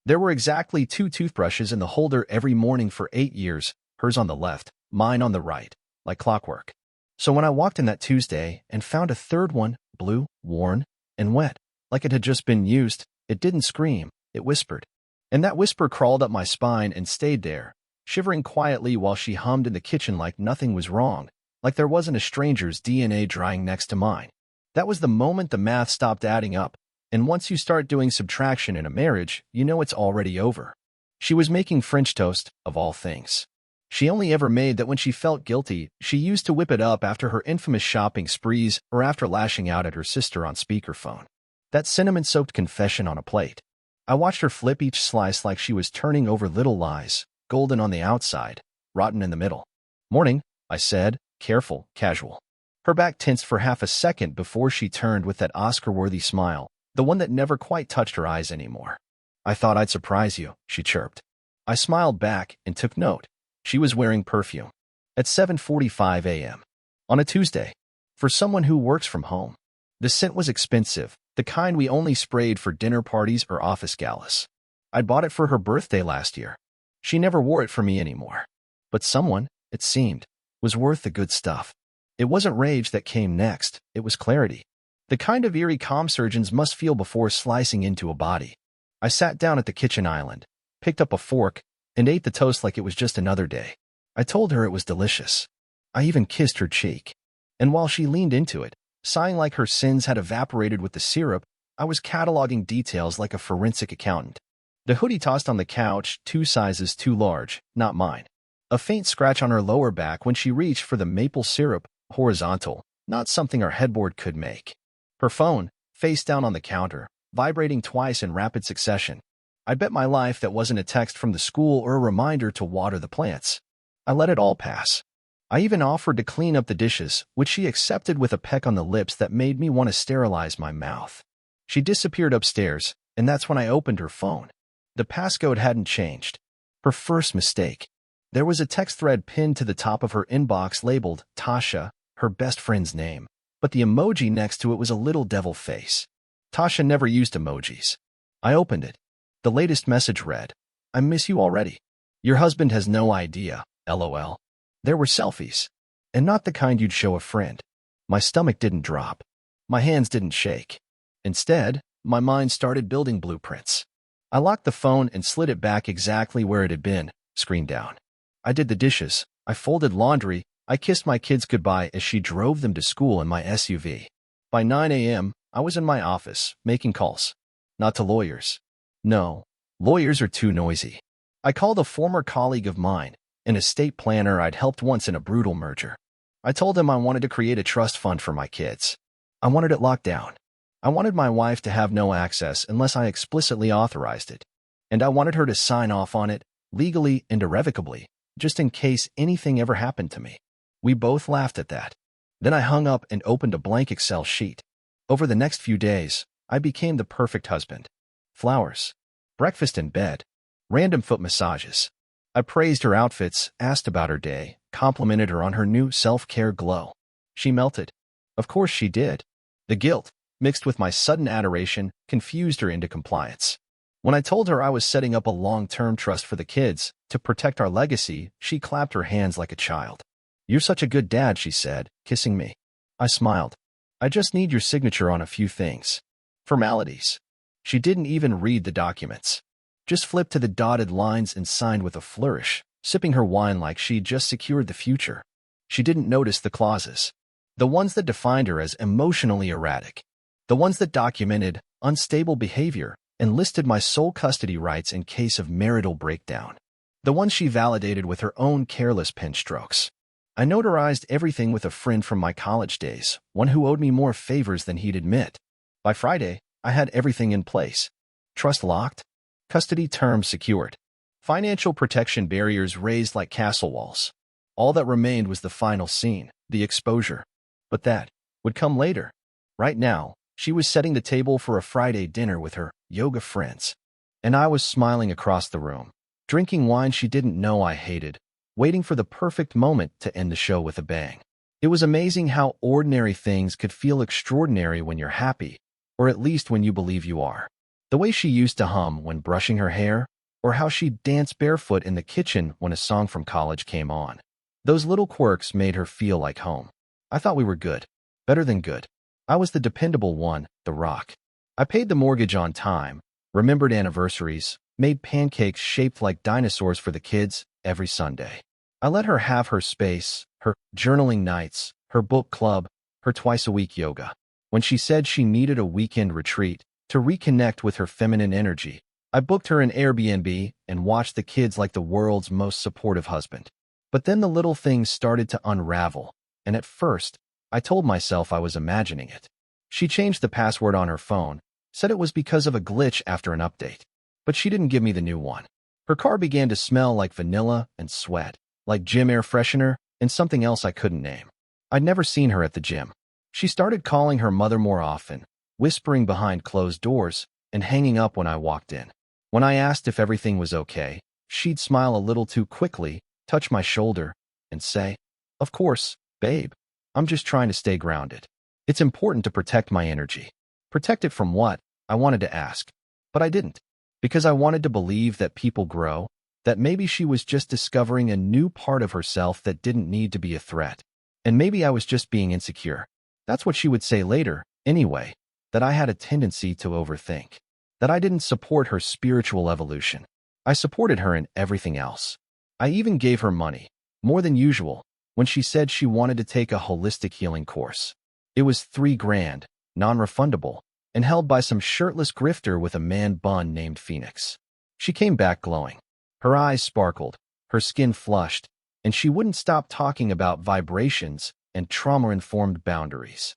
There were exactly two toothbrushes in the holder every morning for 8 years, hers on the left, mine on the right, like clockwork. So when I walked in that Tuesday and found a third one, blue, worn, and wet, like it had just been used, it didn't scream, it whispered. And that whisper crawled up my spine and stayed there, shivering quietly while she hummed in the kitchen like nothing was wrong, like there wasn't a stranger's DNA drying next to mine. That was the moment the math stopped adding up, and once you start doing subtraction in a marriage, you know it's already over. She was making French toast, of all things. She only ever made that when she felt guilty. She used to whip it up after her infamous shopping sprees or after lashing out at her sister on speakerphone. That cinnamon-soaked confession on a plate. I watched her flip each slice like she was turning over little lies, golden on the outside, rotten in the middle. "Morning," I said, careful, casual. Her back tensed for half a second before she turned with that Oscar-worthy smile, the one that never quite touched her eyes anymore. "I thought I'd surprise you," she chirped. I smiled back and took note. She was wearing perfume. At 7:45 a.m. on a Tuesday. For someone who works from home. The scent was expensive, the kind we only sprayed for dinner parties or office galas. I'd bought it for her birthday last year. She never wore it for me anymore. But someone, it seemed, was worth the good stuff. It wasn't rage that came next, it was clarity. The kind of eerie calm surgeons must feel before slicing into a body. I sat down at the kitchen island, picked up a fork, and ate the toast like it was just another day. I told her it was delicious. I even kissed her cheek. And while she leaned into it, sighing like her sins had evaporated with the syrup, I was cataloging details like a forensic accountant. The hoodie tossed on the couch, 2 sizes too large, not mine. A faint scratch on her lower back when she reached for the maple syrup, horizontal, not something our headboard could make. Her phone, face down on the counter, vibrating twice in rapid succession. I bet my life that wasn't a text from the school or a reminder to water the plants. I let it all pass. I even offered to clean up the dishes, which she accepted with a peck on the lips that made me want to sterilize my mouth. She disappeared upstairs, and that's when I opened her phone. The passcode hadn't changed. Her first mistake. There was a text thread pinned to the top of her inbox labeled Tasha, her best friend's name, but the emoji next to it was a little devil face. Tasha never used emojis. I opened it. The latest message read, "I miss you already. Your husband has no idea, LOL." There were selfies, and not the kind you'd show a friend. My stomach didn't drop. My hands didn't shake. Instead, my mind started building blueprints. I locked the phone and slid it back exactly where it had been, screen down. I did the dishes. I folded laundry. I kissed my kids goodbye as she drove them to school in my SUV. By 9 a.m., I was in my office, making calls. Not to lawyers. No, lawyers are too noisy. I called a former colleague of mine, an estate planner I'd helped once in a brutal merger. I told him I wanted to create a trust fund for my kids. I wanted it locked down. I wanted my wife to have no access unless I explicitly authorized it. And I wanted her to sign off on it, legally and irrevocably, just in case anything ever happened to me. We both laughed at that. Then I hung up and opened a blank Excel sheet. Over the next few days, I became the perfect husband. Flowers. Breakfast in bed. Random foot massages. I praised her outfits, asked about her day, complimented her on her new self-care glow. She melted. Of course she did. The guilt, mixed with my sudden adoration, confused her into compliance. When I told her I was setting up a long-term trust for the kids, to protect our legacy, she clapped her hands like a child. "You're such a good dad," she said, kissing me. I smiled. "I just need your signature on a few things." Formalities. She didn't even read the documents. Just flipped to the dotted lines and signed with a flourish, sipping her wine like she'd just secured the future. She didn't notice the clauses. The ones that defined her as emotionally erratic. The ones that documented unstable behavior and listed my sole custody rights in case of marital breakdown. The ones she validated with her own careless pen strokes. I notarized everything with a friend from my college days, one who owed me more favors than he'd admit. By Friday, I had everything in place. Trust locked. Custody terms secured. Financial protection barriers raised like castle walls. All that remained was the final scene, the exposure. But that would come later. Right now, she was setting the table for a Friday dinner with her yoga friends. And I was smiling across the room, drinking wine she didn't know I hated, waiting for the perfect moment to end the show with a bang. It was amazing how ordinary things could feel extraordinary when you're happy, or at least when you believe you are. The way she used to hum when brushing her hair, or how she'd dance barefoot in the kitchen when a song from college came on. Those little quirks made her feel like home. I thought we were good. Better than good. I was the dependable one, the rock. I paid the mortgage on time, remembered anniversaries, made pancakes shaped like dinosaurs for the kids every Sunday. I let her have her space, her journaling nights, her book club, her twice-a-week yoga. When she said she needed a weekend retreat to reconnect with her feminine energy, I booked her an Airbnb and watched the kids like the world's most supportive husband. But then the little things started to unravel, and at first, I told myself I was imagining it. She changed the password on her phone, said it was because of a glitch after an update. But she didn't give me the new one. Her car began to smell like vanilla and sweat, like gym air freshener and something else I couldn't name. I'd never seen her at the gym. She started calling her mother more often, whispering behind closed doors, and hanging up when I walked in. When I asked if everything was okay, she'd smile a little too quickly, touch my shoulder, and say, "Of course, babe. I'm just trying to stay grounded. It's important to protect my energy." Protect it from what? I wanted to ask. But I didn't. Because I wanted to believe that people grow, that maybe she was just discovering a new part of herself that didn't need to be a threat. And maybe I was just being insecure. That's what she would say later, anyway, that I had a tendency to overthink. That I didn't support her spiritual evolution. I supported her in everything else. I even gave her money, more than usual, when she said she wanted to take a holistic healing course. It was $3,000, non-refundable, and held by some shirtless grifter with a man bun named Phoenix. She came back glowing. Her eyes sparkled, her skin flushed, and she wouldn't stop talking about vibrations and trauma-informed boundaries.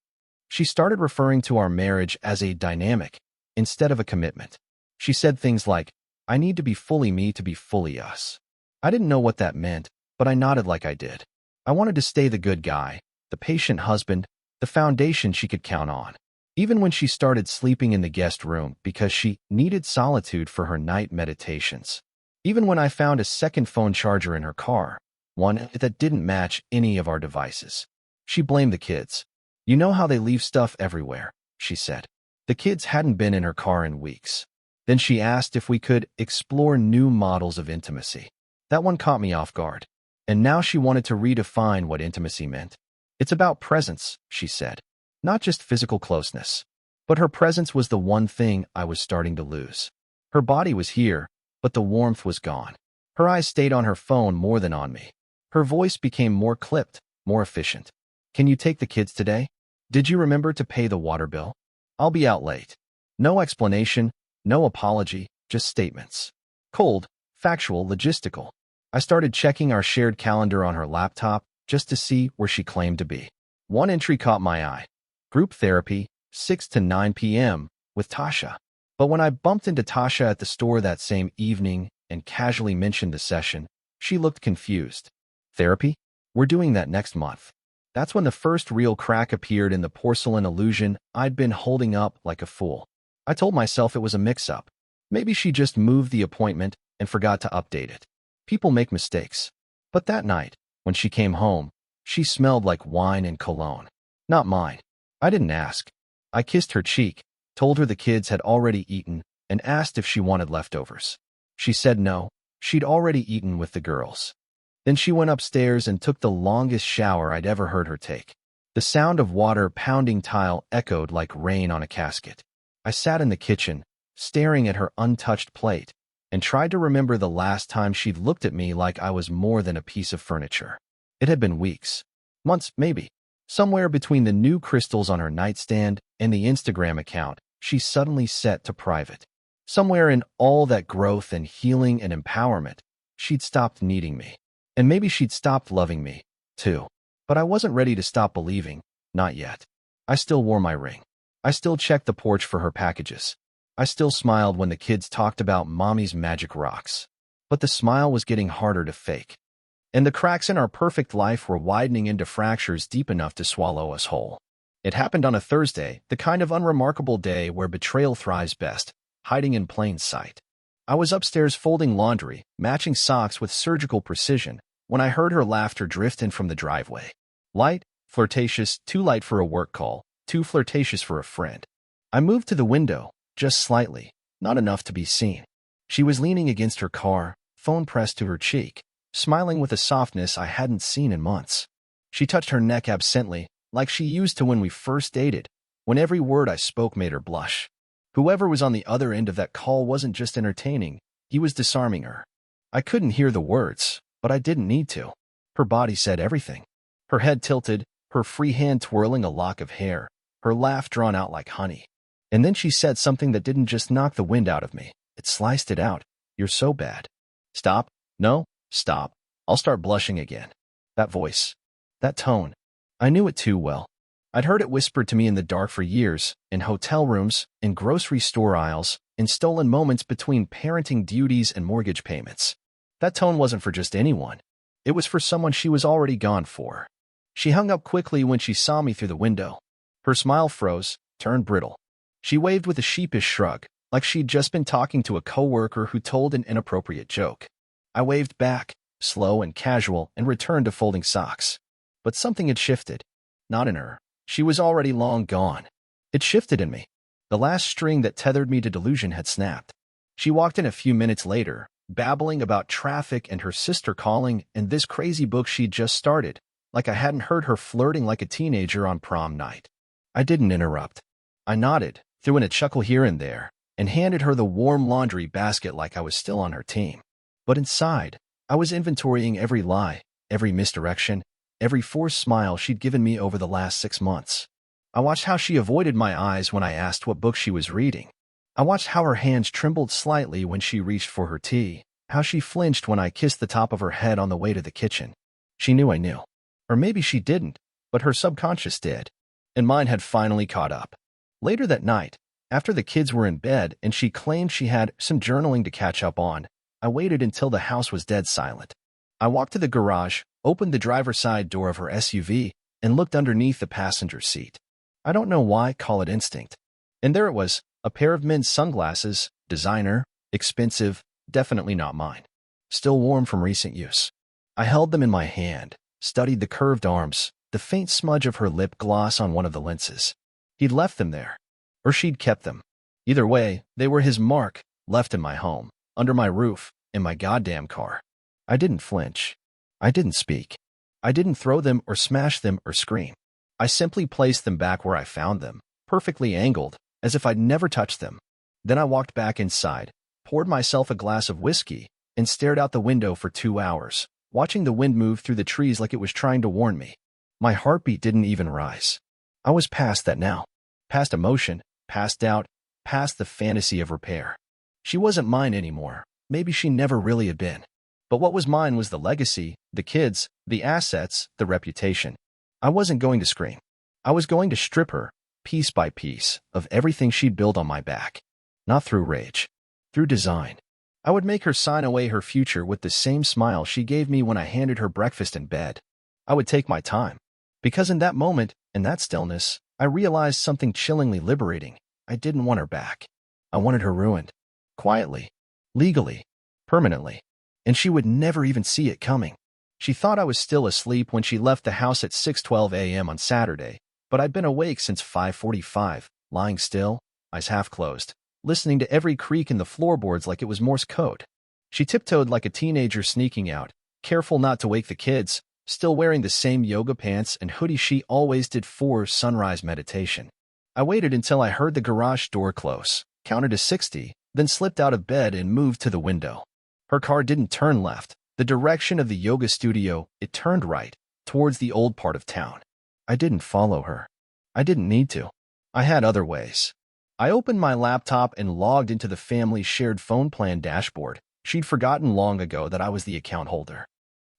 She started referring to our marriage as a dynamic instead of a commitment. She said things like, "I need to be fully me to be fully us." I didn't know what that meant, but I nodded like I did. I wanted to stay the good guy, the patient husband, the foundation she could count on. Even when she started sleeping in the guest room because she needed solitude for her night meditations. Even when I found a second phone charger in her car, one that didn't match any of our devices. She blamed the kids. "You know how they leave stuff everywhere," she said. The kids hadn't been in her car in weeks. Then she asked if we could explore new models of intimacy. That one caught me off guard. And now she wanted to redefine what intimacy meant. "It's about presence," she said. Not just physical closeness. But her presence was the one thing I was starting to lose. Her body was here, but the warmth was gone. Her eyes stayed on her phone more than on me. Her voice became more clipped, more efficient. "Can you take the kids today? Did you remember to pay the water bill? I'll be out late." No explanation, no apology, just statements. Cold, factual, logistical. I started checking our shared calendar on her laptop just to see where she claimed to be. One entry caught my eye. Group therapy, 6 to 9 p.m. with Tasha. But when I bumped into Tasha at the store that same evening and casually mentioned the session, she looked confused. "Therapy? We're doing that next month." That's when the first real crack appeared in the porcelain illusion I'd been holding up like a fool. I told myself it was a mix-up. Maybe she just moved the appointment and forgot to update it. People make mistakes. But that night, when she came home, she smelled like wine and cologne. Not mine. I didn't ask. I kissed her cheek, told her the kids had already eaten, and asked if she wanted leftovers. She said no, she'd already eaten with the girls. Then she went upstairs and took the longest shower I'd ever heard her take. The sound of water pounding tile echoed like rain on a casket. I sat in the kitchen, staring at her untouched plate, and tried to remember the last time she'd looked at me like I was more than a piece of furniture. It had been weeks. Months, maybe. Somewhere between the new crystals on her nightstand and the Instagram account she suddenly set to private. Somewhere in all that growth and healing and empowerment, she'd stopped needing me. And maybe she'd stopped loving me, too. But I wasn't ready to stop believing, not yet. I still wore my ring. I still checked the porch for her packages. I still smiled when the kids talked about mommy's magic rocks. But the smile was getting harder to fake. And the cracks in our perfect life were widening into fractures deep enough to swallow us whole. It happened on a Thursday, the kind of unremarkable day where betrayal thrives best, hiding in plain sight. I was upstairs folding laundry, matching socks with surgical precision, when I heard her laughter drift in from the driveway. Light, flirtatious, too light for a work call, too flirtatious for a friend. I moved to the window, just slightly, not enough to be seen. She was leaning against her car, phone pressed to her cheek, smiling with a softness I hadn't seen in months. She touched her neck absently, like she used to when we first dated, when every word I spoke made her blush. Whoever was on the other end of that call wasn't just entertaining, he was disarming her. I couldn't hear the words, but I didn't need to. Her body said everything. Her head tilted, her free hand twirling a lock of hair, her laugh drawn out like honey. And then she said something that didn't just knock the wind out of me. It sliced it out. "You're so bad." Stop. No, stop. I'll start blushing again. That voice. That tone. I knew it too well. I'd heard it whispered to me in the dark for years, in hotel rooms, in grocery store aisles, in stolen moments between parenting duties and mortgage payments. That tone wasn't for just anyone. It was for someone she was already gone for. She hung up quickly when she saw me through the window. Her smile froze, turned brittle. She waved with a sheepish shrug, like she'd just been talking to a coworker who told an inappropriate joke. I waved back, slow and casual, and returned to folding socks. But something had shifted. Not in her. She was already long gone. It shifted in me. The last string that tethered me to delusion had snapped. She walked in a few minutes later, babbling about traffic and her sister calling and this crazy book she'd just started, like I hadn't heard her flirting like a teenager on prom night. I didn't interrupt. I nodded, threw in a chuckle here and there, and handed her the warm laundry basket like I was still on her team. But inside, I was inventorying every lie, every misdirection, every forced smile she'd given me over the last 6 months. I watched how she avoided my eyes when I asked what book she was reading. I watched how her hands trembled slightly when she reached for her tea, how she flinched when I kissed the top of her head on the way to the kitchen. She knew I knew. Or maybe she didn't, but her subconscious did. And mine had finally caught up. Later that night, after the kids were in bed and she claimed she had some journaling to catch up on, I waited until the house was dead silent. I walked to the garage, opened the driver's side door of her SUV, and looked underneath the passenger seat. I don't know why, call it instinct. And there it was, a pair of men's sunglasses, designer, expensive, definitely not mine. Still warm from recent use. I held them in my hand, studied the curved arms, the faint smudge of her lip gloss on one of the lenses. He'd left them there. Or she'd kept them. Either way, they were his mark, left in my home, under my roof, in my goddamn car. I didn't flinch. I didn't speak. I didn't throw them or smash them or scream. I simply placed them back where I found them, perfectly angled, as if I'd never touched them. Then I walked back inside, poured myself a glass of whiskey, and stared out the window for 2 hours, watching the wind move through the trees like it was trying to warn me. My heartbeat didn't even rise. I was past that now. Past emotion, past doubt, past the fantasy of repair. She wasn't mine anymore. Maybe she never really had been. But what was mine was the legacy, the kids, the assets, the reputation. I wasn't going to scream. I was going to strip her, piece by piece, of everything she'd built on my back. Not through rage. Through design. I would make her sign away her future with the same smile she gave me when I handed her breakfast in bed. I would take my time. Because in that moment, in that stillness, I realized something chillingly liberating. I didn't want her back. I wanted her ruined. Quietly. Legally. Permanently. And she would never even see it coming. She thought I was still asleep when she left the house at 6:12 a.m. on Saturday, but I'd been awake since 5:45, lying still, eyes half closed, listening to every creak in the floorboards like it was Morse code. She tiptoed like a teenager sneaking out, careful not to wake the kids, still wearing the same yoga pants and hoodie she always did for sunrise meditation. I waited until I heard the garage door close, counted to 60, then slipped out of bed and moved to the window. Her car didn't turn left, the direction of the yoga studio, it turned right, towards the old part of town. I didn't follow her. I didn't need to. I had other ways. I opened my laptop and logged into the family's shared phone plan dashboard. She'd forgotten long ago that I was the account holder.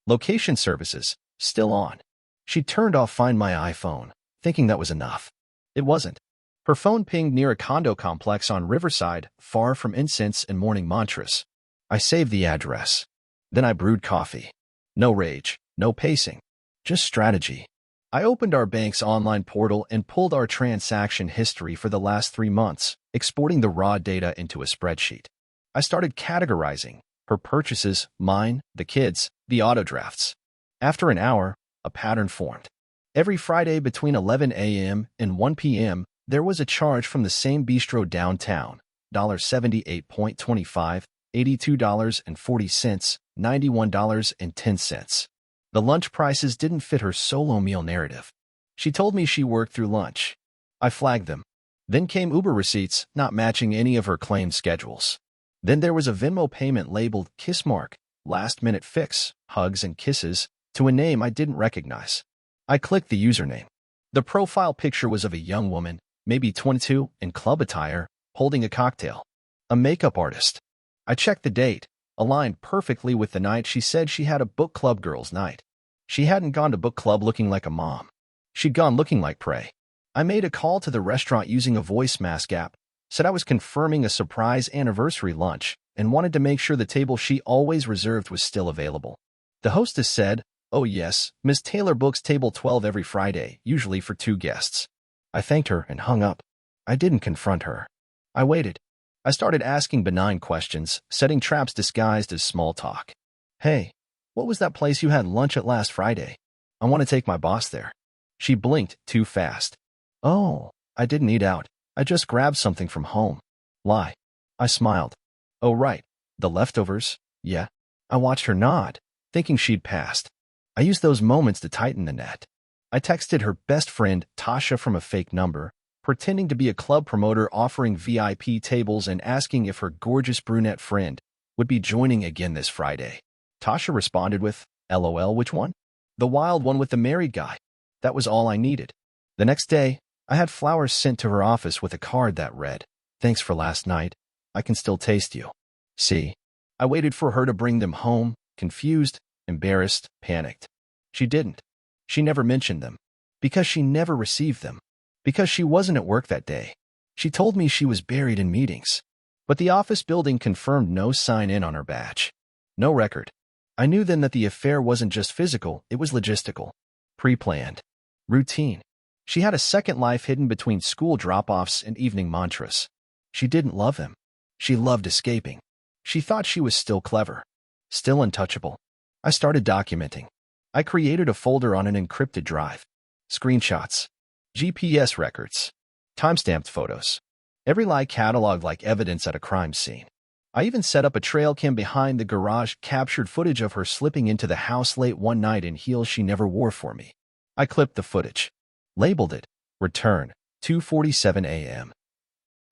Location services, still on. She turned off Find My iPhone, thinking that was enough. It wasn't. Her phone pinged near a condo complex on Riverside, far from incense and morning mantras. I saved the address. Then I brewed coffee. No rage, no pacing, just strategy. I opened our bank's online portal and pulled our transaction history for the last 3 months, exporting the raw data into a spreadsheet. I started categorizing her purchases, mine, the kids, the auto drafts. After an hour, a pattern formed. Every Friday between 11 a.m. and 1 p.m., there was a charge from the same bistro downtown, $78.25, $82.40, $91.10. The lunch prices didn't fit her solo meal narrative. She told me she worked through lunch. I flagged them. Then came Uber receipts not matching any of her claimed schedules. Then there was a Venmo payment labeled Kissmark, last-minute fix, hugs and kisses, to a name I didn't recognize. I clicked the username. The profile picture was of a young woman, maybe 22, in club attire, holding a cocktail. A makeup artist. I checked the date, aligned perfectly with the night she said she had a book club girls' night. She hadn't gone to book club looking like a mom. She'd gone looking like prey. I made a call to the restaurant using a voice mask app, said I was confirming a surprise anniversary lunch, and wanted to make sure the table she always reserved was still available. The hostess said, "Oh yes, Miss Taylor books table 12 every Friday, usually for 2 guests." I thanked her and hung up. I didn't confront her. I waited. I started asking benign questions, setting traps disguised as small talk. "Hey, what was that place you had lunch at last Friday? I want to take my boss there." She blinked too fast. "Oh, I didn't eat out. I just grabbed something from home." Lie. I smiled. "Oh right, the leftovers, yeah." I watched her nod, thinking she'd passed. I used those moments to tighten the net. I texted her best friend, Tasha, from a fake number, pretending to be a club promoter offering VIP tables and asking if her gorgeous brunette friend would be joining again this Friday. Tasha responded with, "LOL, which one?" "The wild one with the married guy." That was all I needed. The next day, I had flowers sent to her office with a card that read, "Thanks for last night. I can still taste you." See, I waited for her to bring them home, confused, embarrassed, panicked. She didn't. She never mentioned them. Because she never received them. Because she wasn't at work that day. She told me she was buried in meetings. But the office building confirmed no sign-in on her badge. No record. I knew then that the affair wasn't just physical, it was logistical. Pre-planned. Routine. She had a second life hidden between school drop-offs and evening mantras. She didn't love him. She loved escaping. She thought she was still clever. Still untouchable. I started documenting. I created a folder on an encrypted drive. Screenshots. GPS records. Timestamped photos. Every lie cataloged like evidence at a crime scene. I even set up a trail cam behind the garage, captured footage of her slipping into the house late one night in heels she never wore for me. I clipped the footage. Labeled it, "Return, 2:47 a.m."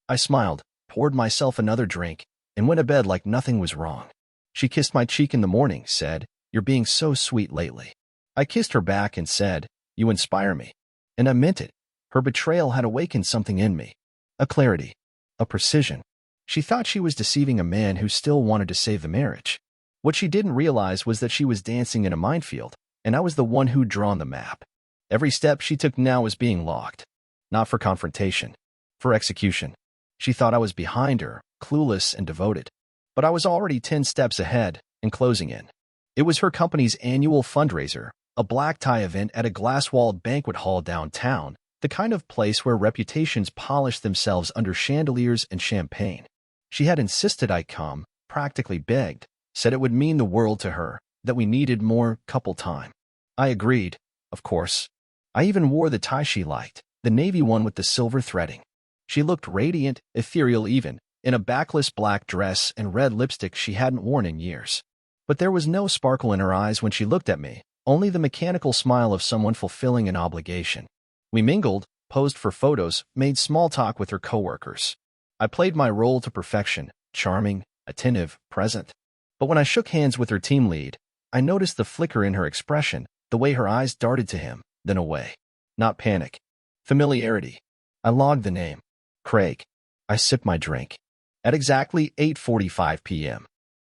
I smiled, poured myself another drink, and went to bed like nothing was wrong. She kissed my cheek in the morning, said, "You're being so sweet lately." I kissed her back and said, "You inspire me." And I meant it. Her betrayal had awakened something in me. A clarity. A precision. She thought she was deceiving a man who still wanted to save the marriage. What she didn't realize was that she was dancing in a minefield, and I was the one who'd drawn the map. Every step she took now was being logged. Not for confrontation. For execution. She thought I was behind her, clueless and devoted. But I was already 10 steps ahead and closing in. It was her company's annual fundraiser, a black tie event at a glass-walled banquet hall downtown, the kind of place where reputations polish themselves under chandeliers and champagne. She had insisted I come, practically begged, said it would mean the world to her, that we needed more couple time. I agreed, of course. I even wore the tie she liked, the navy one with the silver threading. She looked radiant, ethereal even, in a backless black dress and red lipstick she hadn't worn in years. But there was no sparkle in her eyes when she looked at me, only the mechanical smile of someone fulfilling an obligation. We mingled, posed for photos, made small talk with her coworkers. I played my role to perfection, charming, attentive, present. But when I shook hands with her team lead, I noticed the flicker in her expression, the way her eyes darted to him, then away. Not panic. Familiarity. I logged the name. Craig. I sipped my drink. At exactly 8:45 p.m.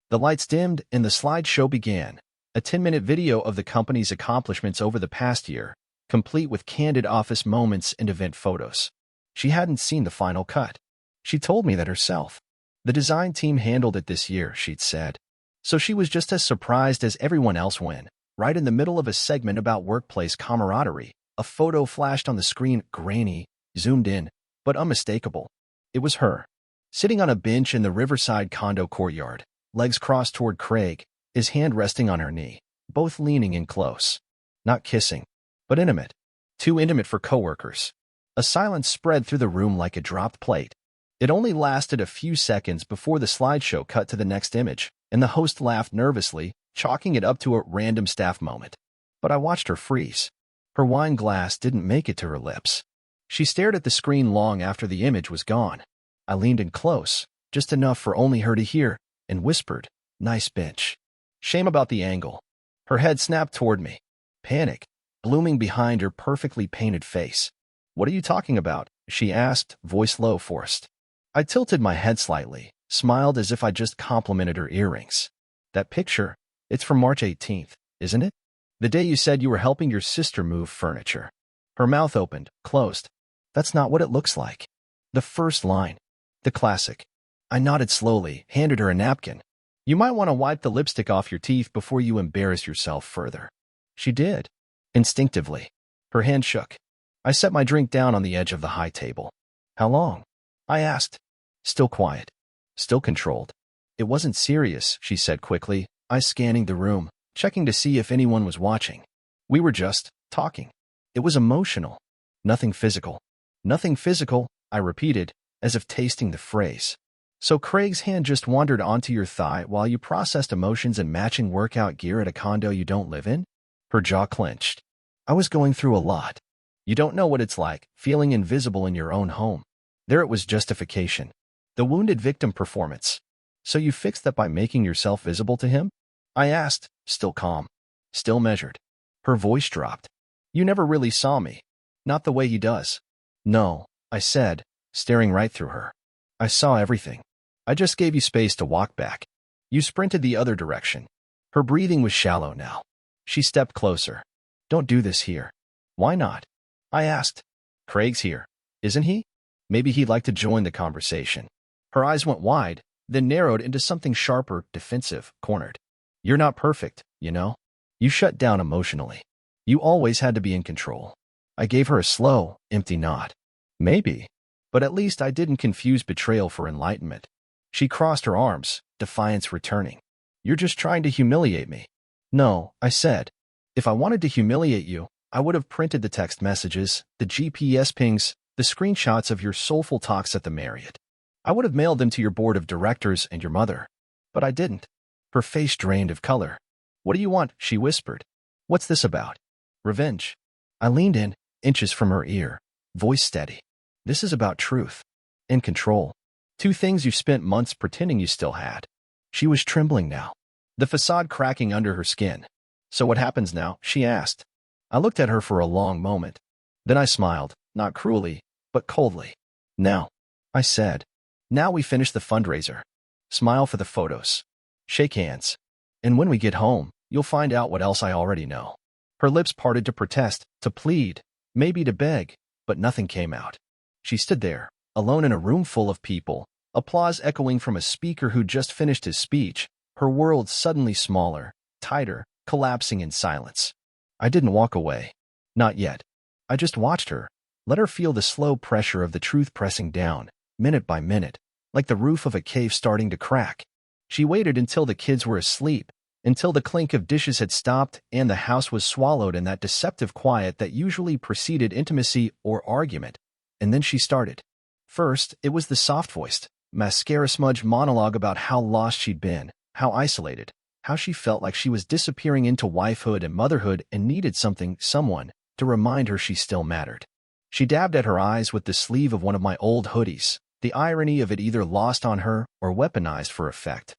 The lights dimmed and the slideshow began, a 10-minute video of the company's accomplishments over the past year, complete with candid office moments and event photos. She hadn't seen the final cut. She told me that herself. The design team handled it this year, she'd said. So she was just as surprised as everyone else when, right in the middle of a segment about workplace camaraderie, a photo flashed on the screen, grainy, zoomed in, but unmistakable. It was her, sitting on a bench in the Riverside condo courtyard, legs crossed toward Craig, his hand resting on her knee, both leaning in close. Not kissing, but intimate. Too intimate for coworkers. A silence spread through the room like a dropped plate. It only lasted a few seconds before the slideshow cut to the next image, and the host laughed nervously, chalking it up to a random staff moment. But I watched her freeze. Her wine glass didn't make it to her lips. She stared at the screen long after the image was gone. I leaned in close, just enough for only her to hear, and whispered, "Nice bench." Shame about the angle. Her head snapped toward me. Panic, blooming behind her perfectly painted face. "What are you talking about?" she asked, voice low, forced. I tilted my head slightly, smiled as if I just complimented her earrings. "That picture, it's from March 18th, isn't it? The day you said you were helping your sister move furniture." Her mouth opened, closed. "That's not what it looks like." The first line. The classic. I nodded slowly, handed her a napkin. "You might want to wipe the lipstick off your teeth before you embarrass yourself further." She did. Instinctively. Her hand shook. I set my drink down on the edge of the high table. "How long?" I asked. Still quiet. Still controlled. "It wasn't serious," she said quickly, eyes scanning the room, checking to see if anyone was watching. "We were just talking." It was emotional. Nothing physical. "Nothing physical," I repeated, as if tasting the phrase. "So Craig's hand just wandered onto your thigh while you processed emotions and matching workout gear at a condo you don't live in?" Her jaw clenched. "I was going through a lot. You don't know what it's like, feeling invisible in your own home." There it was, justification. The wounded victim performance. "So you fixed that by making yourself visible to him?" I asked, still calm, still measured. Her voice dropped. "You never really saw me. Not the way he does." "No," I said, staring right through her. "I saw everything. I just gave you space to walk back. You sprinted the other direction." Her breathing was shallow now. She stepped closer. "Don't do this here." "Why not?" I asked. "Craig's here, isn't he? Maybe he'd like to join the conversation." Her eyes went wide, then narrowed into something sharper, defensive, cornered. "You're not perfect, you know. You shut down emotionally. You always had to be in control." I gave her a slow, empty nod. "Maybe. But at least I didn't confuse betrayal for enlightenment." She crossed her arms, defiance returning. "You're just trying to humiliate me." "No," I said. "If I wanted to humiliate you, I would have printed the text messages, the GPS pings, the screenshots of your soulful talks at the Marriott. I would have mailed them to your board of directors and your mother. But I didn't." Her face drained of color. "What do you want?" she whispered. "What's this about?" "Revenge." I leaned in, inches from her ear, voice steady. "This is about truth. And control. Two things you've spent months pretending you still had." She was trembling now, the facade cracking under her skin. "So what happens now?" she asked. I looked at her for a long moment. Then I smiled, not cruelly, but coldly. "Now," I said. "Now we finish the fundraiser. Smile for the photos. Shake hands. And when we get home, you'll find out what else I already know." Her lips parted to protest, to plead, maybe to beg, but nothing came out. She stood there, alone in a room full of people, applause echoing from a speaker who just finished his speech, her world suddenly smaller, tighter, collapsing in silence. I didn't walk away. Not yet. I just watched her, let her feel the slow pressure of the truth pressing down, minute by minute, like the roof of a cave starting to crack. She waited until the kids were asleep, until the clink of dishes had stopped and the house was swallowed in that deceptive quiet that usually preceded intimacy or argument, and then she started. First, it was the soft-voiced, mascara-smudged monologue about how lost she'd been, how isolated, how she felt like she was disappearing into wifehood and motherhood and needed something, someone, to remind her she still mattered. She dabbed at her eyes with the sleeve of one of my old hoodies, the irony of it either lost on her or weaponized for effect.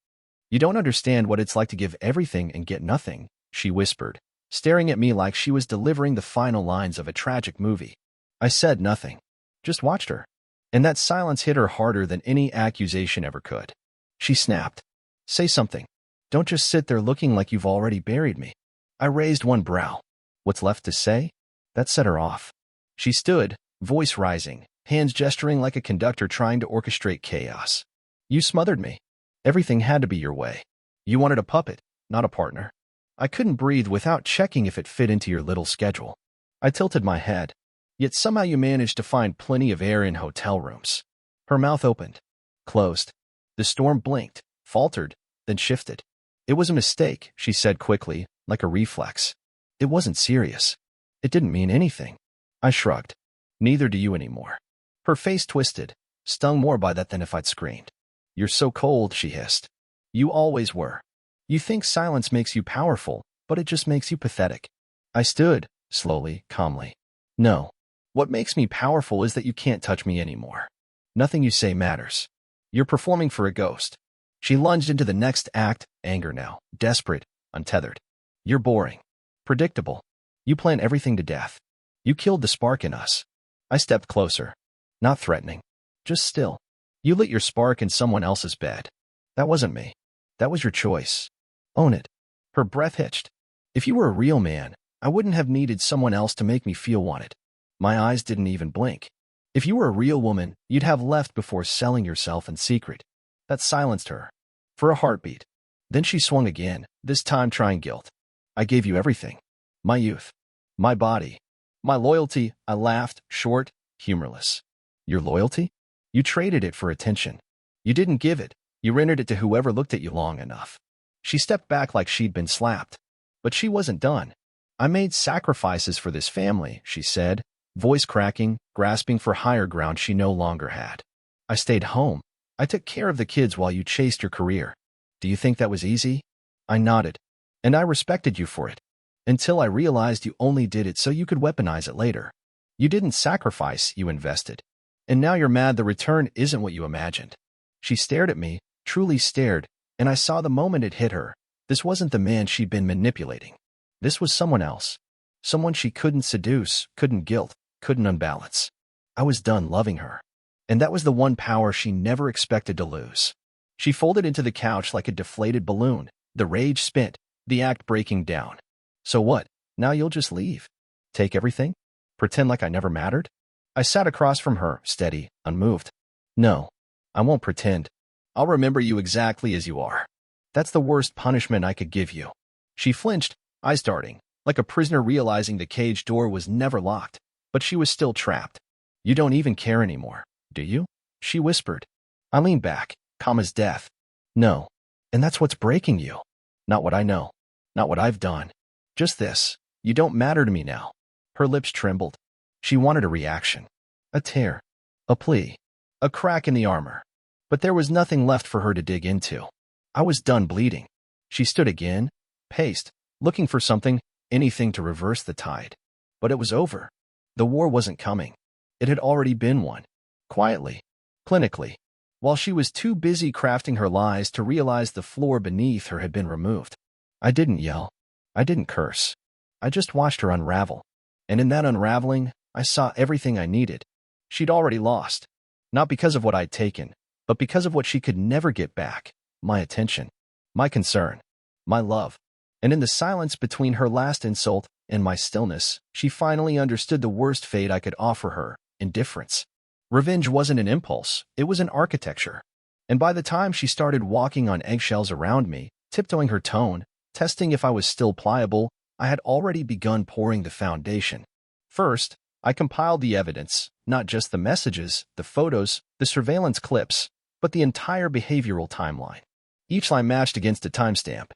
"You don't understand what it's like to give everything and get nothing," she whispered, staring at me like she was delivering the final lines of a tragic movie. I said nothing, just watched her. And that silence hit her harder than any accusation ever could. She snapped. "Say something. Don't just sit there looking like you've already buried me." I raised one brow. "What's left to say?" That set her off. She stood, voice rising, hands gesturing like a conductor trying to orchestrate chaos. "You smothered me. Everything had to be your way. You wanted a puppet, not a partner. I couldn't breathe without checking if it fit into your little schedule." I tilted my head. "Yet somehow you managed to find plenty of air in hotel rooms." Her mouth opened, closed. The storm blinked, faltered, then shifted. "It was a mistake," she said quickly, like a reflex. "It wasn't serious. It didn't mean anything." I shrugged. "Neither do you anymore." Her face twisted, stung more by that than if I'd screamed. "You're so cold," she hissed. "You always were. You think silence makes you powerful, but it just makes you pathetic." I stood, slowly, calmly. "No. What makes me powerful is that you can't touch me anymore. Nothing you say matters. You're performing for a ghost." She lunged into the next act, anger now, desperate, untethered. "You're boring. Predictable. You plan everything to death. You killed the spark in us." I stepped closer. Not threatening. Just still. "You lit your spark in someone else's bed. That wasn't me. That was your choice. Own it." Her breath hitched. "If you were a real man, I wouldn't have needed someone else to make me feel wanted." My eyes didn't even blink. "If you were a real woman, you'd have left before selling yourself in secret." That silenced her. For a heartbeat. Then she swung again, this time trying guilt. "I gave you everything. My youth. My body. My loyalty." I laughed, short, humorless. "Your loyalty? You traded it for attention. You didn't give it. You rendered it to whoever looked at you long enough." She stepped back like she'd been slapped. But she wasn't done. "I made sacrifices for this family," she said, voice cracking, grasping for higher ground she no longer had. "I stayed home. I took care of the kids while you chased your career. Do you think that was easy?" I nodded. "And I respected you for it. Until I realized you only did it so you could weaponize it later. You didn't sacrifice, you invested. And now you're mad the return isn't what you imagined." She stared at me, truly stared, and I saw the moment it hit her. This wasn't the man she'd been manipulating. This was someone else. Someone she couldn't seduce, couldn't guilt, couldn't unbalance. I was done loving her. And that was the one power she never expected to lose. She folded into the couch like a deflated balloon, the rage spent, the act breaking down. "So what? Now you'll just leave? Take everything? Pretend like I never mattered?" I sat across from her, steady, unmoved. "No, I won't pretend. I'll remember you exactly as you are. That's the worst punishment I could give you." She flinched, eyes darting, like a prisoner realizing the cage door was never locked, but she was still trapped. "You don't even care anymore, do you?" she whispered. I leaned back, calm as death. "No. And that's what's breaking you. Not what I know. Not what I've done. Just this. You don't matter to me now." Her lips trembled. She wanted a reaction. A tear. A plea. A crack in the armor. But there was nothing left for her to dig into. I was done bleeding. She stood again, paced, looking for something, anything to reverse the tide. But it was over. The war wasn't coming. It had already been won. Quietly. Clinically. While she was too busy crafting her lies to realize the floor beneath her had been removed. I didn't yell. I didn't curse. I just watched her unravel. And in that unraveling, I saw everything I needed. She'd already lost. Not because of what I'd taken, but because of what she could never get back. My attention. My concern. My love. And in the silence between her last insult and my stillness, she finally understood the worst fate I could offer her, indifference. Revenge wasn't an impulse, it was an architecture. And by the time she started walking on eggshells around me, tiptoeing her tone, testing if I was still pliable, I had already begun pouring the foundation. First, I compiled the evidence, not just the messages, the photos, the surveillance clips, but the entire behavioral timeline. Each line matched against a timestamp.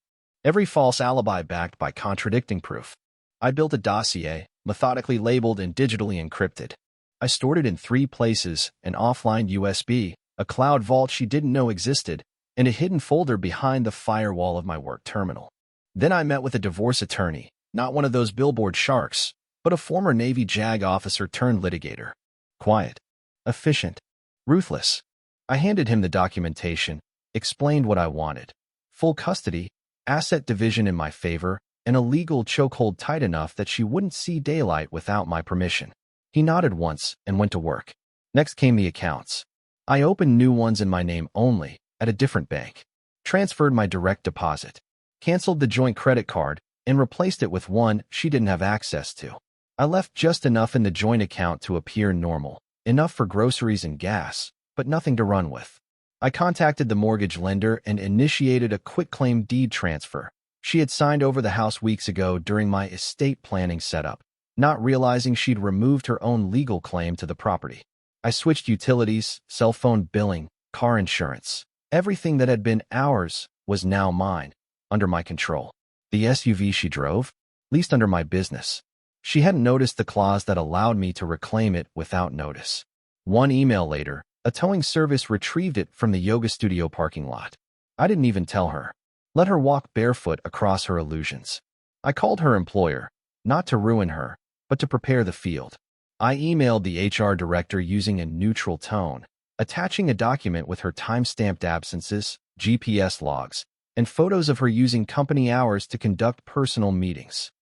Every false alibi backed by contradicting proof. I built a dossier, methodically labeled and digitally encrypted. I stored it in 3 places, an offline USB, a cloud vault she didn't know existed, and a hidden folder behind the firewall of my work terminal. Then I met with a divorce attorney, not one of those billboard sharks, but a former Navy JAG officer turned litigator. Quiet. Efficient. Ruthless. I handed him the documentation, explained what I wanted. Full custody, asset division in my favor, and a legal chokehold tight enough that she wouldn't see daylight without my permission. He nodded once and went to work. Next came the accounts. I opened new ones in my name only, at a different bank. Transferred my direct deposit. Canceled the joint credit card, and replaced it with one she didn't have access to. I left just enough in the joint account to appear normal, enough for groceries and gas, but nothing to run with. I contacted the mortgage lender and initiated a quitclaim deed transfer. She had signed over the house weeks ago during my estate planning setup, not realizing she'd removed her own legal claim to the property. I switched utilities, cell phone billing, car insurance. Everything that had been ours was now mine, under my control. The SUV she drove, leased under my business. She hadn't noticed the clause that allowed me to reclaim it without notice. One email later, A towing service retrieved it from the yoga studio parking lot. I didn't even tell her. Let her walk barefoot across her illusions. I called her employer, not to ruin her, but to prepare the field. I emailed the HR director using a neutral tone, attaching a document with her time-stamped absences, GPS logs, and photos of her using company hours to conduct personal meetings.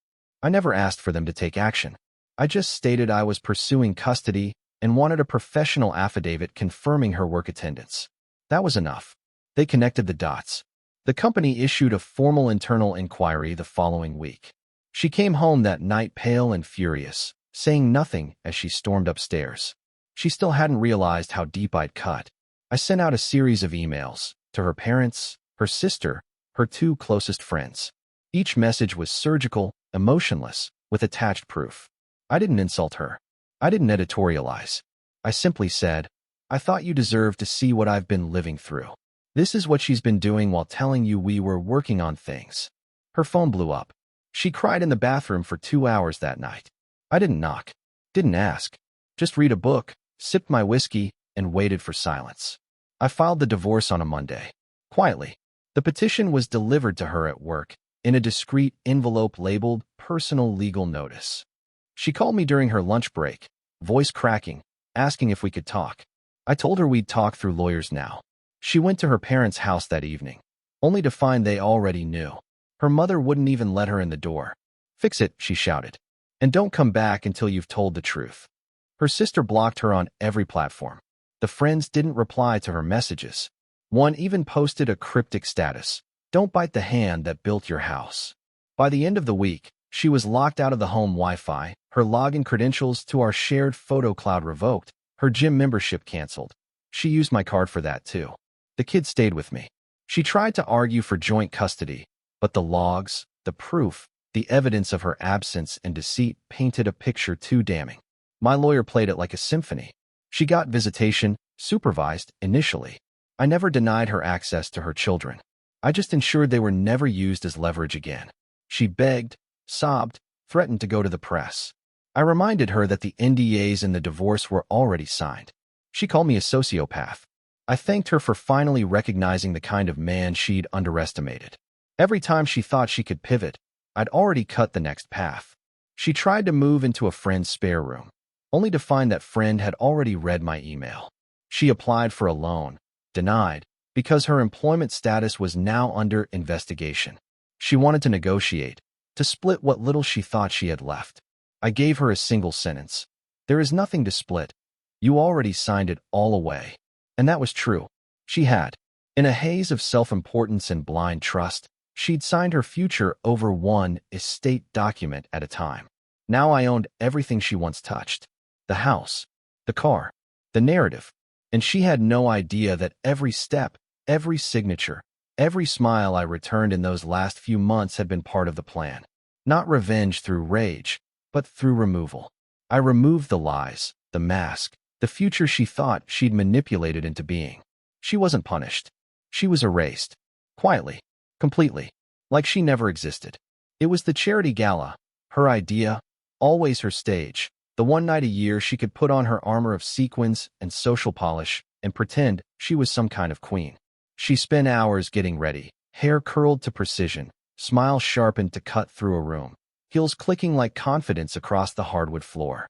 I never asked for them to take action. I just stated I was pursuing custody and wanted a professional affidavit confirming her work attendance. That was enough. They connected the dots. The company issued a formal internal inquiry the following week. She came home that night pale and furious, saying nothing as she stormed upstairs. She still hadn't realized how deep I'd cut. I sent out a series of emails to her parents, her sister, her two closest friends. Each message was surgical, emotionless, with attached proof. I didn't insult her. I didn't editorialize. I simply said, I thought you deserved to see what I've been living through. This is what she's been doing while telling you we were working on things. Her phone blew up. She cried in the bathroom for 2 hours that night. I didn't knock, didn't ask, just read a book, sipped my whiskey, and waited for silence. I filed the divorce on a Monday. Quietly. The petition was delivered to her at work in a discreet envelope labeled Personal Legal Notice. She called me during her lunch break, voice cracking, asking if we could talk. I told her we'd talk through lawyers now. She went to her parents' house that evening, only to find they already knew. Her mother wouldn't even let her in the door. Fix it, she shouted. And don't come back until you've told the truth. Her sister blocked her on every platform. The friends didn't reply to her messages. One even posted a cryptic status. Don't bite the hand that built your house. By the end of the week, she was locked out of the home Wi-Fi, her login credentials to our shared photo cloud revoked, her gym membership canceled. She used my card for that too. The kid stayed with me. She tried to argue for joint custody, but the logs, the proof, the evidence of her absence and deceit painted a picture too damning. My lawyer played it like a symphony. She got visitation, supervised, initially. I never denied her access to her children. I just ensured they were never used as leverage again. She begged, sobbed, threatened to go to the press. I reminded her that the NDAs in the divorce were already signed. She called me a sociopath. I thanked her for finally recognizing the kind of man she'd underestimated. Every time she thought she could pivot, I'd already cut the next path. She tried to move into a friend's spare room, only to find that friend had already read my email. She applied for a loan, denied, because her employment status was now under investigation. She wanted to negotiate, to split what little she thought she had left. I gave her a single sentence. There is nothing to split. You already signed it all away. And that was true. She had. In a haze of self-importance and blind trust, she'd signed her future over one estate document at a time. Now I owned everything she once touched. The house, the car, the narrative. And she had no idea that every step, every signature, every smile I returned in those last few months had been part of the plan. Not revenge through rage, but through removal. I removed the lies, the mask, the future she thought she'd manipulated into being. She wasn't punished. She was erased. Quietly. Completely. Like she never existed. It was the charity gala. Her idea. Always her stage. The one night a year she could put on her armor of sequins and social polish and pretend she was some kind of queen. She spent hours getting ready. Hair curled to precision. Smile sharpened to cut through a room. Heels clicking like confidence across the hardwood floor.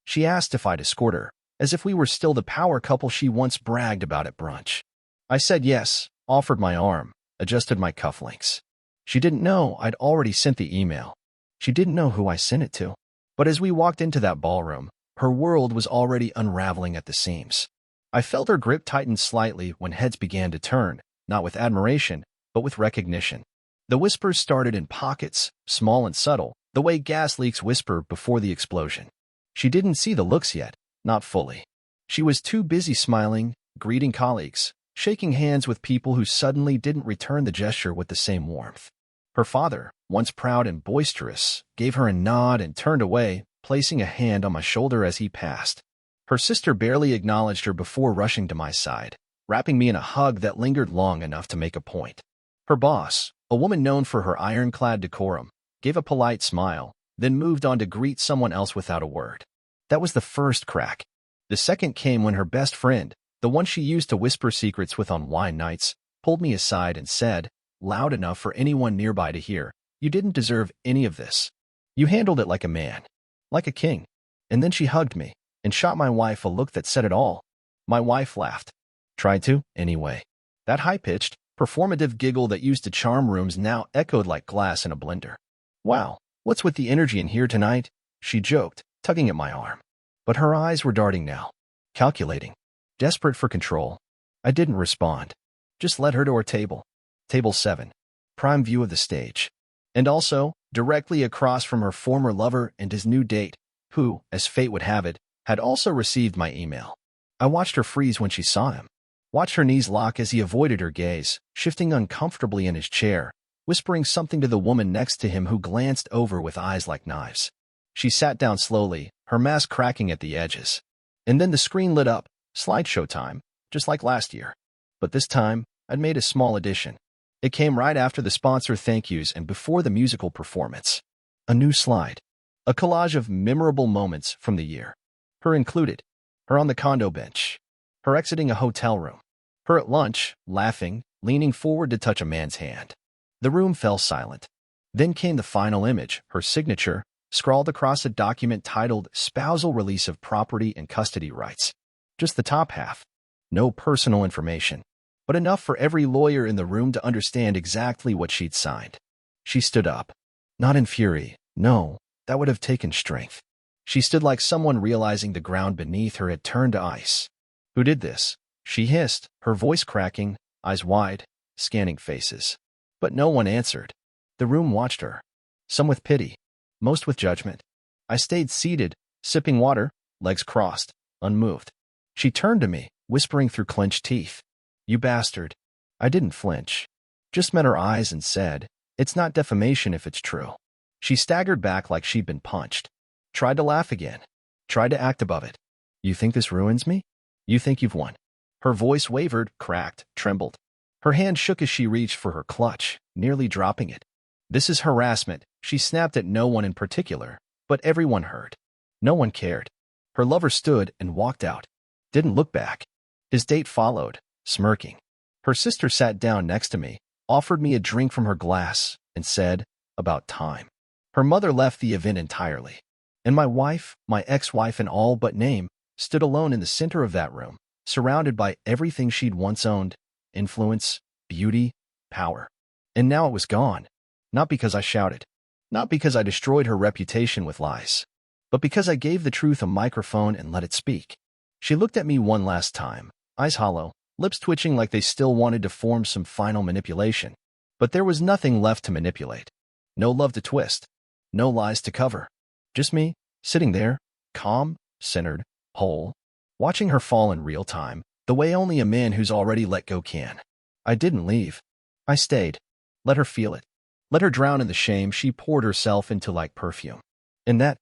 She asked if I'd escort her, as if we were still the power couple she once bragged about at brunch. I said yes, offered my arm, adjusted my cufflinks. She didn't know I'd already sent the email. She didn't know who I sent it to. But as we walked into that ballroom, her world was already unraveling at the seams. I felt her grip tighten slightly when heads began to turn, not with admiration, but with recognition. The whispers started in pockets, small and subtle, the way gas leaks whisper before the explosion. She didn't see the looks yet. Not fully. She was too busy smiling, greeting colleagues, shaking hands with people who suddenly didn't return the gesture with the same warmth. Her father, once proud and boisterous, gave her a nod and turned away, placing a hand on my shoulder as he passed. Her sister barely acknowledged her before rushing to my side, wrapping me in a hug that lingered long enough to make a point. Her boss, a woman known for her ironclad decorum, gave a polite smile, then moved on to greet someone else without a word. That was the first crack. The second came when her best friend, The one she used to whisper secrets with on wine nights, pulled me aside and said, loud enough for anyone nearby to hear, "You didn't deserve any of this. You handled it like a man, like a king." And then she hugged me and shot my wife a look that said it all. My wife laughed. Tried to, anyway. That high-pitched, performative giggle that used to charm rooms now echoed like glass in a blender. "Wow, what's with the energy in here tonight?" she joked, tugging at my arm. But her eyes were darting now, calculating, desperate for control. I didn't respond. Just led her to her table. Table 7. Prime view of the stage. And also, directly across from her former lover and his new date, who, as fate would have it, had also received my email. I watched her freeze when she saw him. Watched her knees lock as he avoided her gaze, shifting uncomfortably in his chair, whispering something to the woman next to him who glanced over with eyes like knives. She sat down slowly, her mask cracking at the edges. And then the screen lit up, slideshow time, just like last year. But this time, I'd made a small addition. It came right after the sponsor thank yous and before the musical performance. A new slide. A collage of memorable moments from the year. Her included. Her on the condo bench. Her exiting a hotel room. Her at lunch, laughing, leaning forward to touch a man's hand. The room fell silent. Then came the final image, her signature, scrawled across a document titled Spousal Release of Property and Custody Rights. Just the top half. No personal information, but enough for every lawyer in the room to understand exactly what she'd signed. She stood up. Not in fury, no, that would have taken strength. She stood like someone realizing the ground beneath her had turned to ice. "Who did this?" she hissed, her voice cracking, eyes wide, scanning faces. But no one answered. The room watched her. Some with pity, most with judgment. I stayed seated, sipping water, legs crossed, unmoved. She turned to me, whispering through clenched teeth, "You bastard." I didn't flinch. Just met her eyes and said, "It's not defamation if it's true." She staggered back like she'd been punched. Tried to laugh again. Tried to act above it. "You think this ruins me? You think you've won?" Her voice wavered, cracked, trembled. Her hand shook as she reached for her clutch, nearly dropping it. "This is harassment," she snapped at no one in particular, but everyone heard. No one cared. Her lover stood and walked out. Didn't look back. His date followed, smirking. Her sister sat down next to me, offered me a drink from her glass, and said, "About time." Her mother left the event entirely. And my wife, my ex-wife in all but name, stood alone in the center of that room, surrounded by everything she'd once owned, influence, beauty, power. And now it was gone. Not because I shouted. Not because I destroyed her reputation with lies. But because I gave the truth a microphone and let it speak. She looked at me one last time, eyes hollow, lips twitching like they still wanted to form some final manipulation. But there was nothing left to manipulate. No love to twist. No lies to cover. Just me, sitting there, calm, centered, whole, watching her fall in real time, the way only a man who's already let go can. I didn't leave. I stayed. Let her feel it. Let her drown in the shame she poured herself into like perfume. And that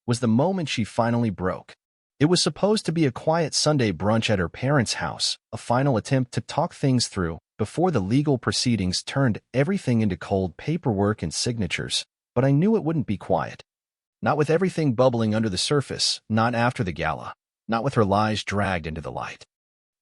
was the moment she finally broke. It was supposed to be a quiet Sunday brunch at her parents' house, a final attempt to talk things through before the legal proceedings turned everything into cold paperwork and signatures. But I knew it wouldn't be quiet. Not with everything bubbling under the surface, not after the gala, not with her lies dragged into the light.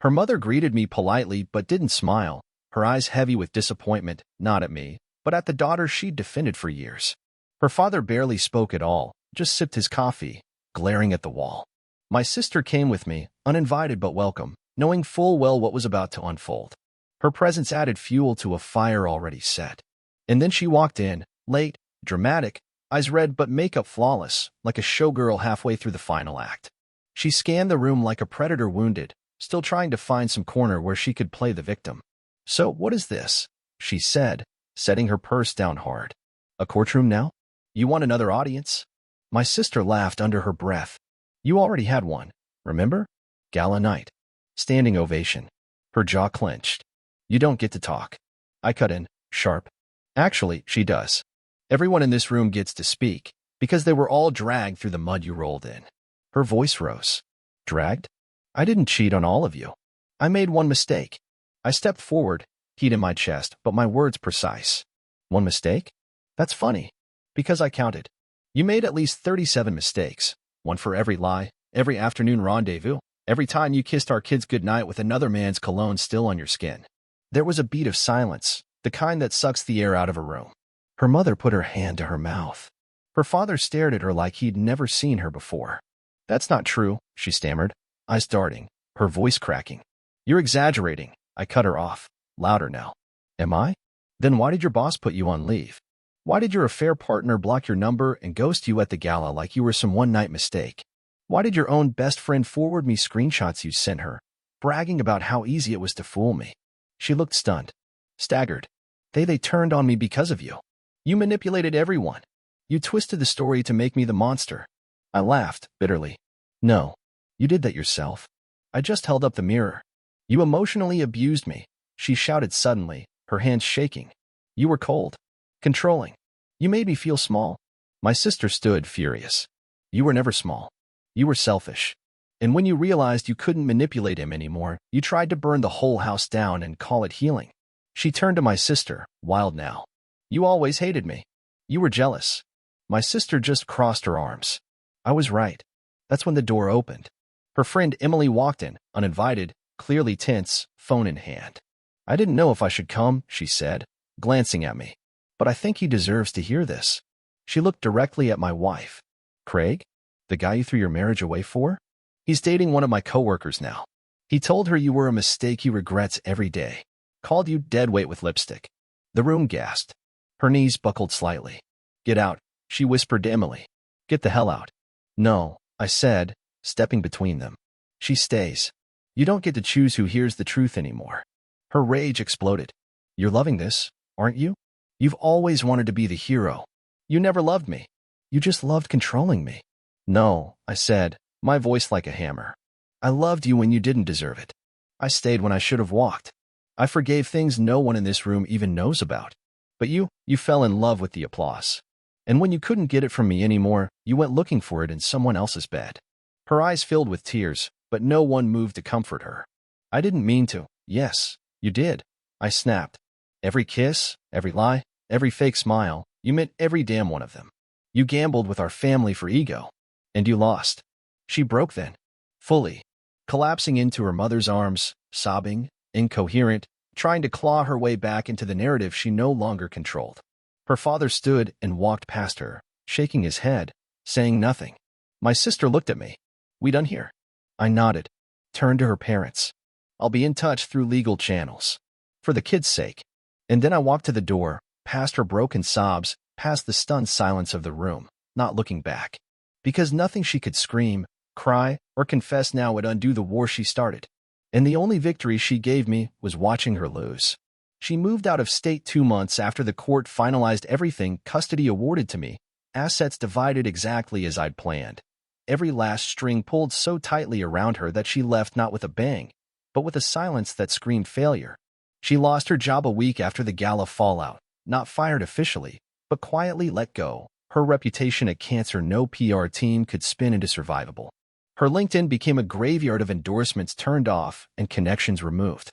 Her mother greeted me politely but didn't smile, her eyes heavy with disappointment, not at me, but at the daughter she'd defended for years. Her father barely spoke at all, just sipped his coffee, glaring at the wall. My sister came with me, uninvited but welcome, knowing full well what was about to unfold. Her presence added fuel to a fire already set. And then she walked in, late, dramatic, eyes red but makeup flawless, like a showgirl halfway through the final act. She scanned the room like a predator wounded, still trying to find some corner where she could play the victim. "So what is this?" she said, setting her purse down hard. "A courtroom now? You want another audience?" My sister laughed under her breath. "You already had one, remember? Gala night. Standing ovation." Her jaw clenched. "You don't get to talk." I cut in, sharp. "Actually, she does. Everyone in this room gets to speak, because they were all dragged through the mud you rolled in." Her voice rose. "Dragged? I didn't cheat on all of you. I made one mistake." I stepped forward, heat in my chest, but my words precise. "One mistake? That's funny. Because I counted. You made at least 37 mistakes, one for every lie, every afternoon rendezvous, Every time you kissed our kids goodnight with another man's cologne still on your skin. There was a beat of silence, the kind that sucks the air out of a room. Her mother put her hand to her mouth. Her father stared at her like he'd never seen her before. "That's not true," she stammered, eyes darting, her voice cracking. "You're exaggerating." I cut her off, louder now. "Am I? Then why did your boss put you on leave? Why did your affair partner block your number and ghost you at the gala like you were some one-night mistake? Why did your own best friend forward me screenshots you sent her, bragging about how easy it was to fool me?" She looked stunned, staggered. They turned on me because of you. You manipulated everyone. You twisted the story to make me the monster." I laughed, bitterly. "No, you did that yourself. I just held up the mirror. You emotionally abused me," she shouted suddenly, her hands shaking. "You were cold, controlling. You made me feel small." My sister stood furious. "You were never small. You were selfish. And when you realized you couldn't manipulate him anymore, you tried to burn the whole house down and call it healing." She turned to my sister, wild now. "You always hated me. You were jealous." My sister just crossed her arms. I was right. That's when the door opened. Her friend Emily walked in, uninvited, clearly tense, phone in hand. "I didn't know if I should come," she said, glancing at me. "But I think he deserves to hear this." She looked directly at my wife. "Craig? The guy you threw your marriage away for? He's dating one of my coworkers now. He told her you were a mistake he regrets every day. Called you deadweight with lipstick." The room gasped. Her knees buckled slightly. "Get out," she whispered to Emily. "Get the hell out." "No," I said, stepping between them. "She stays. You don't get to choose who hears the truth anymore." Her rage exploded. "You're loving this, aren't you? You've always wanted to be the hero. You never loved me. You just loved controlling me." "No," I said, my voice like a hammer. "I loved you when you didn't deserve it. I stayed when I should have walked. I forgave things no one in this room even knows about. But you fell in love with the applause. And when you couldn't get it from me anymore, you went looking for it in someone else's bed." Her eyes filled with tears, but no one moved to comfort her. "I didn't mean to." "Yes, you did," I snapped. "Every kiss, every lie, every fake smile, you meant every damn one of them. You gambled with our family for ego. And you lost." She broke then, fully, collapsing into her mother's arms, sobbing, incoherent, trying to claw her way back into the narrative she no longer controlled. Her father stood and walked past her, shaking his head, saying nothing. My sister looked at me. "We done here?" I nodded, turned to her parents. "I'll be in touch through legal channels. For the kids' sake." And then I walked to the door, past her broken sobs, past the stunned silence of the room, not looking back. Because nothing she could scream, cry, or confess now would undo the war she started. And the only victory she gave me was watching her lose. She moved out of state 2 months after the court finalized everything, custody awarded to me, assets divided exactly as I'd planned. Every last string pulled so tightly around her that she left not with a bang, but with a silence that screamed failure. She lost her job a week after the gala fallout, not fired officially, but quietly let go. Her reputation at Cancer no PR team could spin into survivable. Her LinkedIn became a graveyard of endorsements turned off and connections removed.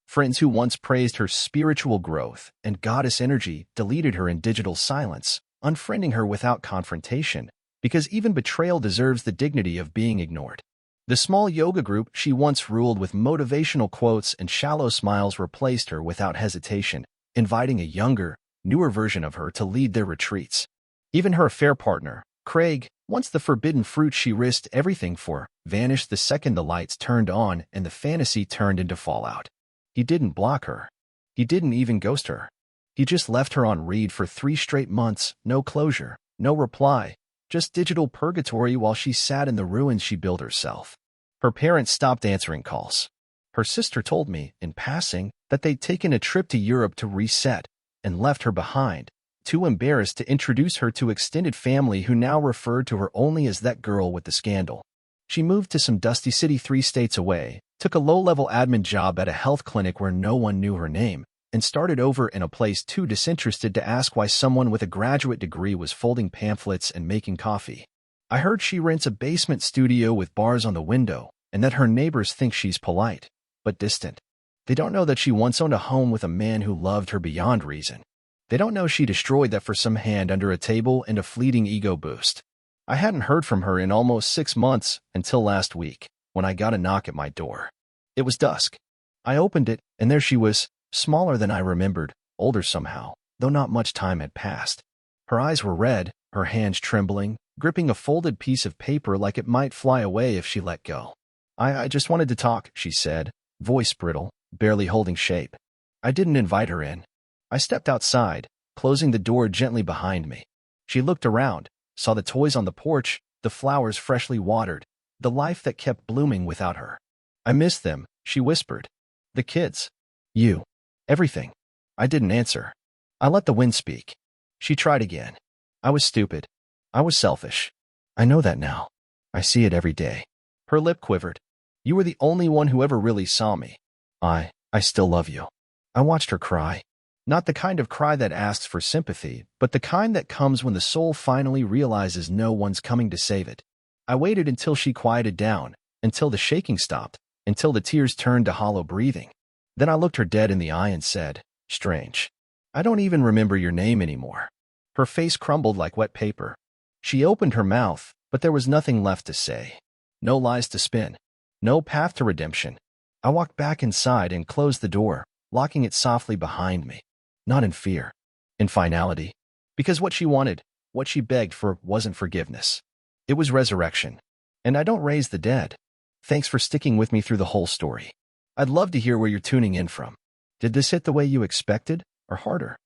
Friends who once praised her spiritual growth and goddess energy deleted her in digital silence, unfriending her without confrontation, because even betrayal deserves the dignity of being ignored. The small yoga group she once ruled with motivational quotes and shallow smiles replaced her without hesitation, inviting a younger, newer version of her to lead their retreats. Even her affair partner, Craig, once the forbidden fruit she risked everything for, vanished the second the lights turned on and the fantasy turned into fallout. He didn't block her. He didn't even ghost her. He just left her on read for 3 straight months, no closure, no reply, just digital purgatory while she sat in the ruins she built herself. Her parents stopped answering calls. Her sister told me, in passing, that they'd taken a trip to Europe to reset and left her behind, too embarrassed to introduce her to extended family who now referred to her only as that girl with the scandal. She moved to some dusty city 3 states away, took a low-level admin job at a health clinic where no one knew her name, and started over in a place too disinterested to ask why someone with a graduate degree was folding pamphlets and making coffee. I heard she rents a basement studio with bars on the window, and that her neighbors think she's polite, but distant. They don't know that she once owned a home with a man who loved her beyond reason. They don't know she destroyed that for some hand under a table and a fleeting ego boost. I hadn't heard from her in almost 6 months until last week. when I got a knock at my door. It was dusk. I opened it, and there she was, smaller than I remembered, older somehow, though not much time had passed. Her eyes were red, her hands trembling, gripping a folded piece of paper like it might fly away if she let go. I just wanted to talk, she said, voice brittle, barely holding shape. I didn't invite her in. I stepped outside, closing the door gently behind me. She looked around, saw the toys on the porch, the flowers freshly watered, the life that kept blooming without her. I miss them, she whispered. The kids. You. Everything. I didn't answer. I let the wind speak. She tried again. I was stupid. I was selfish. I know that now. I see it every day. Her lip quivered. You were the only one who ever really saw me. I still love you. I watched her cry. Not the kind of cry that asks for sympathy, but the kind that comes when the soul finally realizes no one's coming to save it. I waited until she quieted down, until the shaking stopped, until the tears turned to hollow breathing. Then I looked her dead in the eye and said, "Strange. I don't even remember your name anymore." Her face crumbled like wet paper. She opened her mouth, but there was nothing left to say. No lies to spin. No path to redemption. I walked back inside and closed the door, locking it softly behind me. Not in fear. In finality. Because what she wanted, what she begged for, wasn't forgiveness. It was resurrection. And I don't raise the dead. Thanks for sticking with me through the whole story. I'd love to hear where you're tuning in from. Did this hit the way you expected, or harder?